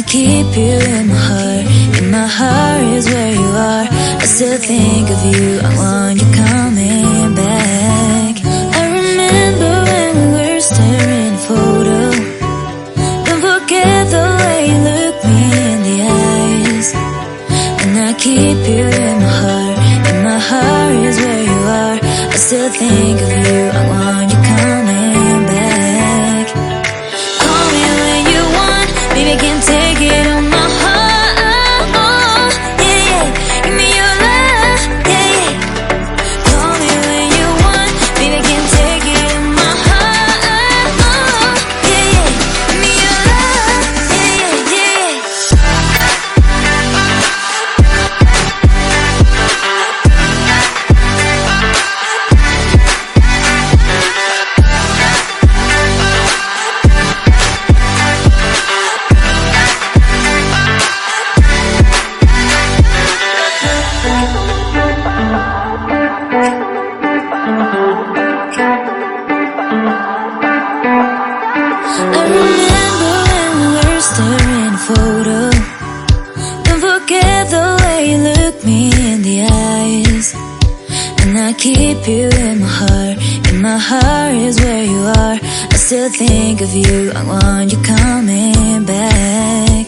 keep you in my heart. In my heart is where you are. I still think of you. I want you coming back. I remember when we were staring at a photo. Don't forget the way you look me in the eyes. And I keep you in my heart. In my heart is where you are. I still think of you. I want you coming back. Call me when you want. Baby, I can't take it on my heart. Yeah, yeah. Give me your love. Yeah, yeah. Call me when you want. Baby, I can't take it on my heart. Yeah, yeah. Give me your love. Yeah, yeah, yeah. I remember when we were staring at a photo. Don't forget the way you look me in the eyes. And I keep you in my heart. In my heart is where you are. I still think of you. I want you coming back.